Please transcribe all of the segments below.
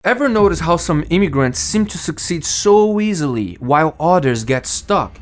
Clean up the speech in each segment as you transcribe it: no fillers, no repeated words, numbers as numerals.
Ever notice how some immigrants seem to succeed so easily while others get stuck?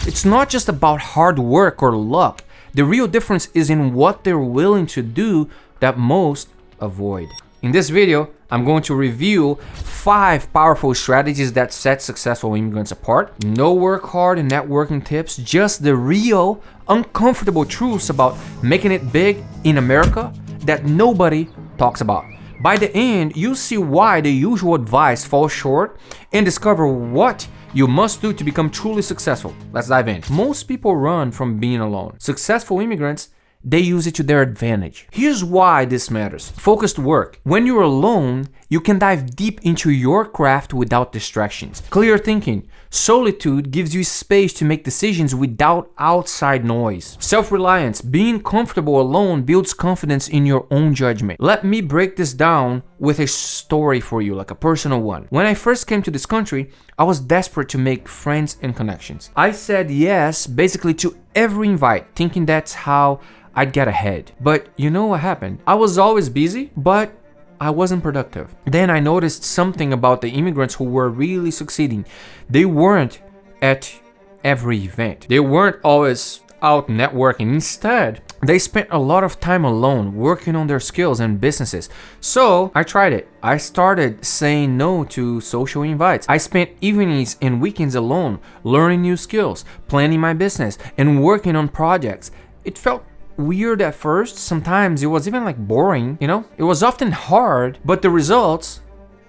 It's not just about hard work or luck. The real difference is in what they're willing to do that most avoid. In this video, I'm going to review 5 powerful strategies that set successful immigrants apart. No work hard and networking tips, just the real, uncomfortable truths about making it big in America that nobody talks about. By the end, you'll see why the usual advice falls short and discover what you must do to become truly successful. Let's dive in. Most people run from being alone. Successful immigrants, they use it to their advantage. Here's why this matters. Focused work. When you're alone, you can dive deep into your craft without distractions. Clear thinking. Solitude gives you space to make decisions without outside noise. Self-reliance. Being comfortable alone builds confidence in your own judgment. Let me break this down with a story for you, like a personal one. When I first came to this country, I was desperate to make friends and connections. I said yes basically to every invite, thinking that's how I'd get ahead. But you know what happened? I was always busy, but I wasn't productive. Then I noticed something about the immigrants who were really succeeding. They weren't at every event. They weren't always out networking. Instead, they spent a lot of time alone working on their skills and businesses. So I tried it. I started saying no to social invites. I spent evenings and weekends alone, learning new skills, planning my business, and working on projects. It felt weird at first. Sometimes it was even like boring, It was often hard, but the results,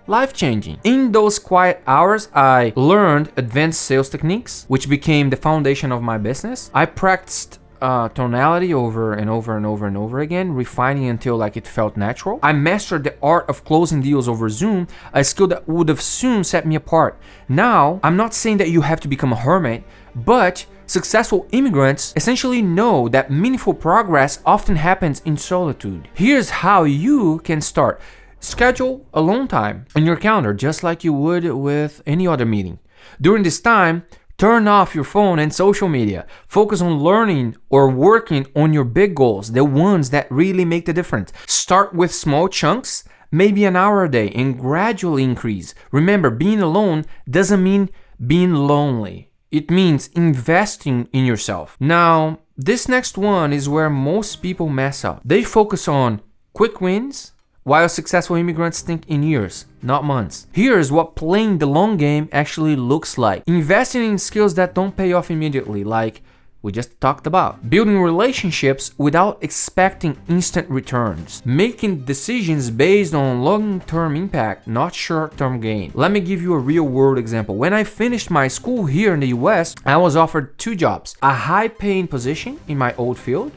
life-changing. In those quiet hours, I learned advanced sales techniques, which became the foundation of my business. I practiced tonality over and over and over and over again, refining until like it felt natural. I mastered the art of closing deals over Zoom, a skill that would have soon set me apart. Now, I'm not saying that you have to become a hermit, but successful immigrants essentially know that meaningful progress often happens in solitude. Here's how you can start. Schedule alone time on your calendar, just like you would with any other meeting. During this time, turn off your phone and social media. Focus on learning or working on your big goals, the ones that really make the difference. Start with small chunks, maybe an hour a day, and gradually increase. Remember, being alone doesn't mean being lonely. It means investing in yourself. Now, this next one is where most people mess up. They focus on quick wins, while successful immigrants think in years, not months. Here's what playing the long game actually looks like. Investing in skills that don't pay off immediately, like we just talked about. Building relationships without expecting instant returns. Making decisions based on long-term impact, not short-term gain. Let me give you a real-world example. When I finished my school here in the US, I was offered 2 jobs. A high-paying position in my old field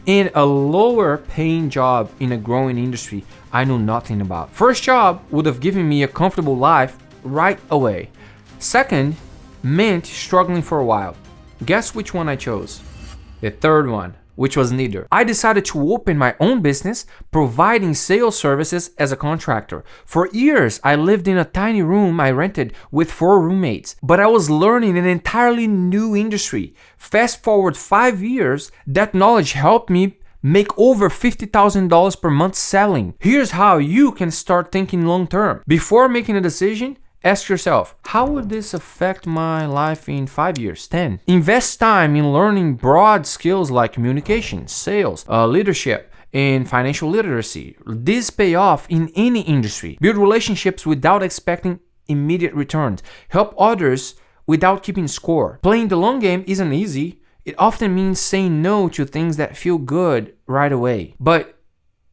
and a lower-paying job in a growing industry I knew nothing about. First job would have given me a comfortable life right away. Second meant struggling for a while. Guess which one I chose? The third one, which was neither. I decided to open my own business, providing sales services as a contractor. For years, I lived in a tiny room I rented with 4 roommates, but I was learning an entirely new industry. Fast forward 5 years, that knowledge helped me make over $50,000 per month selling. Here's how you can start thinking long term. Before making a decision, ask yourself, how would this affect my life in 5 years, 10? Invest time in learning broad skills like communication, sales, leadership, and financial literacy. These pay off in any industry. Build relationships without expecting immediate returns. Help others without keeping score. Playing the long game isn't easy. It often means saying no to things that feel good right away. But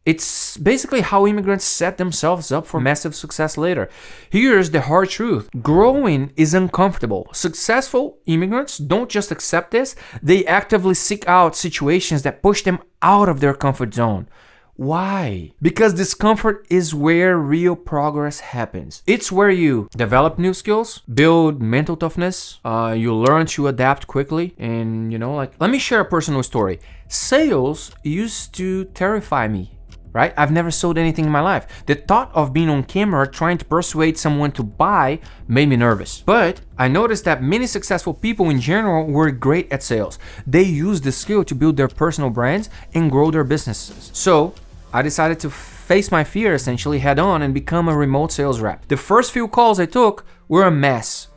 it's basically how immigrants set themselves up for massive success later. Here's the hard truth. Growing is uncomfortable. Successful immigrants don't just accept this, they actively seek out situations that push them out of their comfort zone. Why? Because discomfort is where real progress happens. It's where you develop new skills, build mental toughness, you learn to adapt quickly, and let me share a personal story. Sales used to terrify me. Right? I've never sold anything in my life. The thought of being on camera trying to persuade someone to buy made me nervous. But I noticed that many successful people in general were great at sales. They used the skill to build their personal brands and grow their businesses. So I decided to face my fear essentially head on and become a remote sales rep. The first few calls I took were a mess.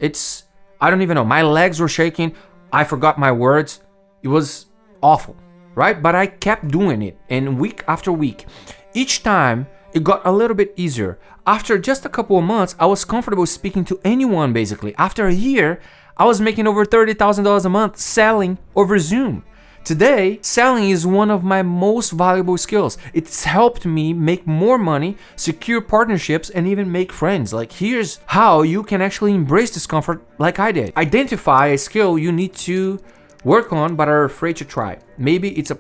I don't even know. My legs were shaking. I forgot my words. It was awful, right? But I kept doing it, and week after week, each time it got a little bit easier. After just a couple of months, I was comfortable speaking to anyone basically. After a year, I was making over $30,000 a month selling over Zoom. Today, selling is one of my most valuable skills. It's helped me make more money, secure partnerships, and even make friends. Like, here's how you can actually embrace discomfort like I did. Identify a skill you need to work on but are afraid to try. Maybe it's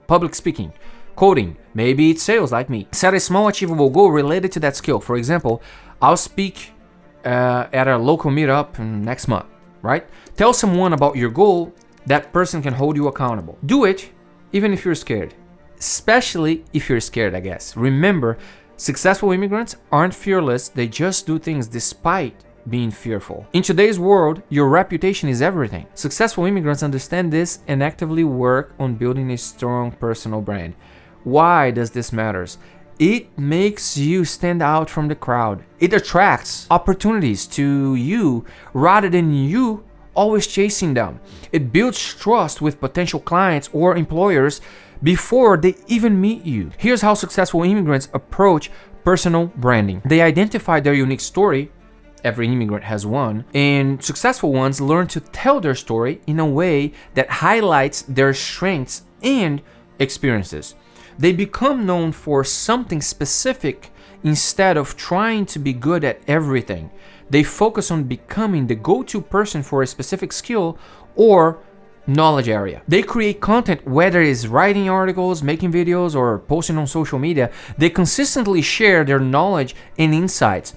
public speaking, coding, maybe it's sales like me. Set a small achievable goal related to that skill. For example, I'll speak at a local meetup next month, right? Tell someone about your goal. That person can hold you accountable. Do it even if you're scared, especially if you're scared, I guess. Remember, successful immigrants aren't fearless. They just do things despite being fearful. In today's world, your reputation is everything. Successful immigrants understand this and actively work on building a strong personal brand. Why does this matter? It makes you stand out from the crowd. It attracts opportunities to you rather than you always chasing them. It builds trust with potential clients or employers before they even meet you. Here's how successful immigrants approach personal branding. They identify their unique story. Every immigrant has one. And successful ones learn to tell their story in a way that highlights their strengths and experiences. They become known for something specific instead of trying to be good at everything. They focus on becoming the go-to person for a specific skill or knowledge area. They create content, whether it's writing articles, making videos, or posting on social media. They consistently share their knowledge and insights.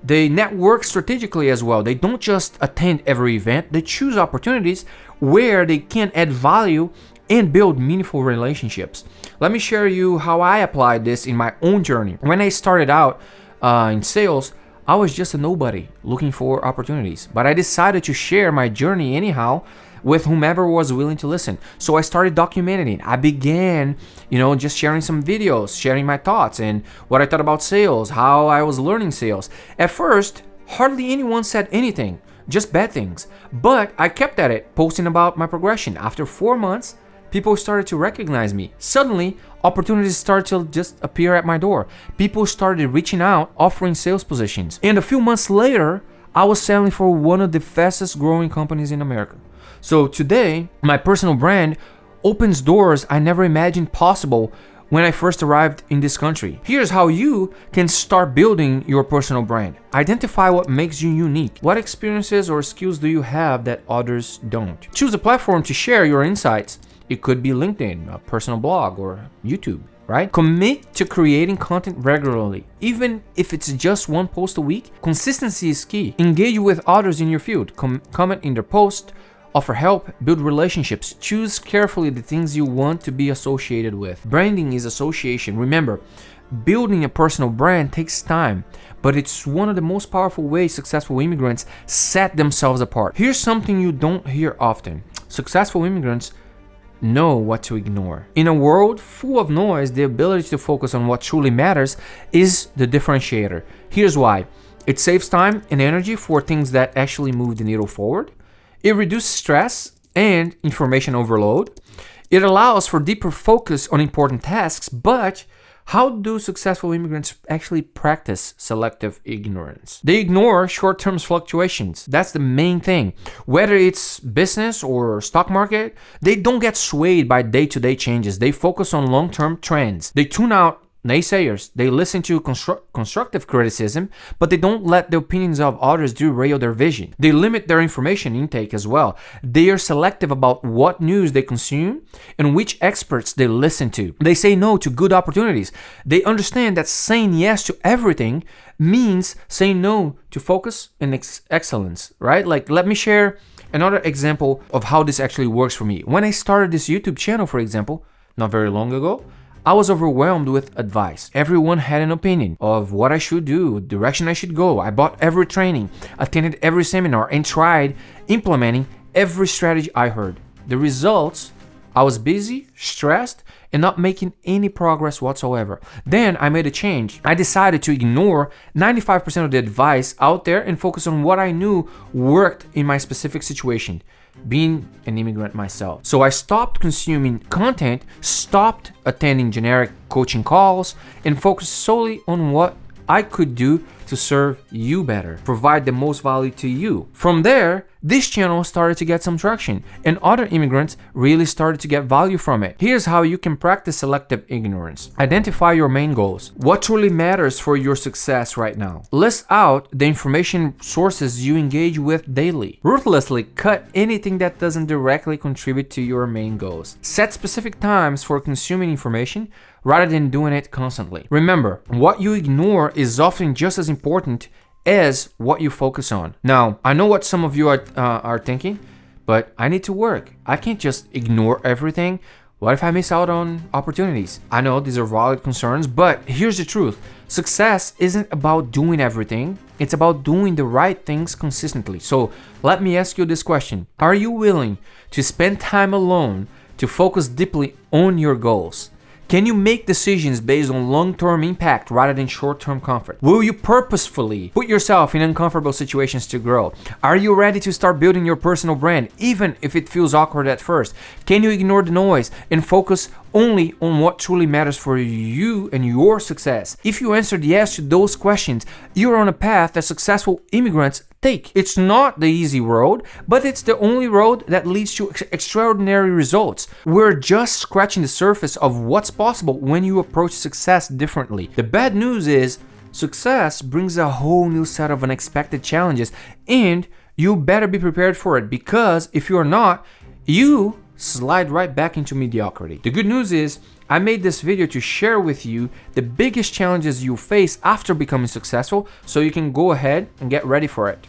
They network strategically as well. They don't just attend every event. They choose opportunities where they can add value and build meaningful relationships. Let me share you how I applied this in my own journey. When I started out in sales, I was just a nobody looking for opportunities, but I decided to share my journey anyhow with whomever was willing to listen. So I started documenting it. I began, just sharing some videos, sharing my thoughts and what I thought about sales, how I was learning sales. At first, hardly anyone said anything, just bad things, but I kept at it, posting about my progression. After 4 months, people started to recognize me. Suddenly, opportunities started to just appear at my door. People started reaching out, offering sales positions. And a few months later, I was selling for one of the fastest growing companies in America. So today, my personal brand opens doors I never imagined possible when I first arrived in this country. Here's how you can start building your personal brand. Identify what makes you unique. What experiences or skills do you have that others don't? Choose a platform to share your insights. It could be LinkedIn, a personal blog, or YouTube, right? Commit to creating content regularly, even if it's just one post a week. Consistency is key. Engage with others in your field. Comment in their post, offer help, build relationships. Choose carefully the things you want to be associated with. Branding is association. Remember, building a personal brand takes time, but it's one of the most powerful ways successful immigrants set themselves apart. Here's something you don't hear often. Successful immigrants know what to ignore. In a world full of noise, the ability to focus on what truly matters is the differentiator. Here's why. It saves time and energy for things that actually move the needle forward. It reduces stress and information overload. It allows for deeper focus on important tasks, but how do successful immigrants actually practice selective ignorance? They ignore short-term fluctuations. That's the main thing. Whether it's business or stock market, they don't get swayed by day-to-day changes. They focus on long-term trends. They tune out naysayers. They listen to constructive criticism, but they don't let the opinions of others derail their vision. They limit their information intake as well. They are selective about what news they consume and which experts they listen to. They say no to good opportunities. They understand that saying yes to everything means saying no to focus and excellence, right? Like, let me share another example of how this actually works for me. When I started this YouTube channel, for example, not very long ago, I was overwhelmed with advice. Everyone had an opinion of what I should do, direction I should go. I bought every training, attended every seminar, and tried implementing every strategy I heard. The results, I was busy, stressed, and not making any progress whatsoever. Then I made a change. I decided to ignore 95% of the advice out there and focus on what I knew worked in my specific situation, being an immigrant myself. So I stopped consuming content, stopped attending generic coaching calls, and focused solely on what I could do to serve you better, provide the most value to you. From there, this channel started to get some traction, and other immigrants really started to get value from it. Here's how you can practice selective ignorance. Identify your main goals. What truly matters for your success right now? List out the information sources you engage with daily. Ruthlessly cut anything that doesn't directly contribute to your main goals. Set specific times for consuming information rather than doing it constantly. Remember, what you ignore is often just as important as what you focus on. Now, I know what some of you are thinking, but I need to work. I can't just ignore everything. What if I miss out on opportunities? I know these are valid concerns, but here's the truth. Success isn't about doing everything. It's about doing the right things consistently. So let me ask you this question. Are you willing to spend time alone to focus deeply on your goals? Can you make decisions based on long-term impact rather than short-term comfort? Will you purposefully put yourself in uncomfortable situations to grow? Are you ready to start building your personal brand, even if it feels awkward at first? Can you ignore the noise and focus only on what truly matters for you and your success? If you answered yes to those questions, you're on a path that successful immigrants take. It's not the easy road, but it's the only road that leads to extraordinary results. We're just scratching the surface of what's possible when you approach success differently. The bad news is success brings a whole new set of unexpected challenges, and you better be prepared for it, because if you're not, you slide right back into mediocrity. The good news is I made this video to share with you the biggest challenges you face after becoming successful, so you can go ahead and get ready for it.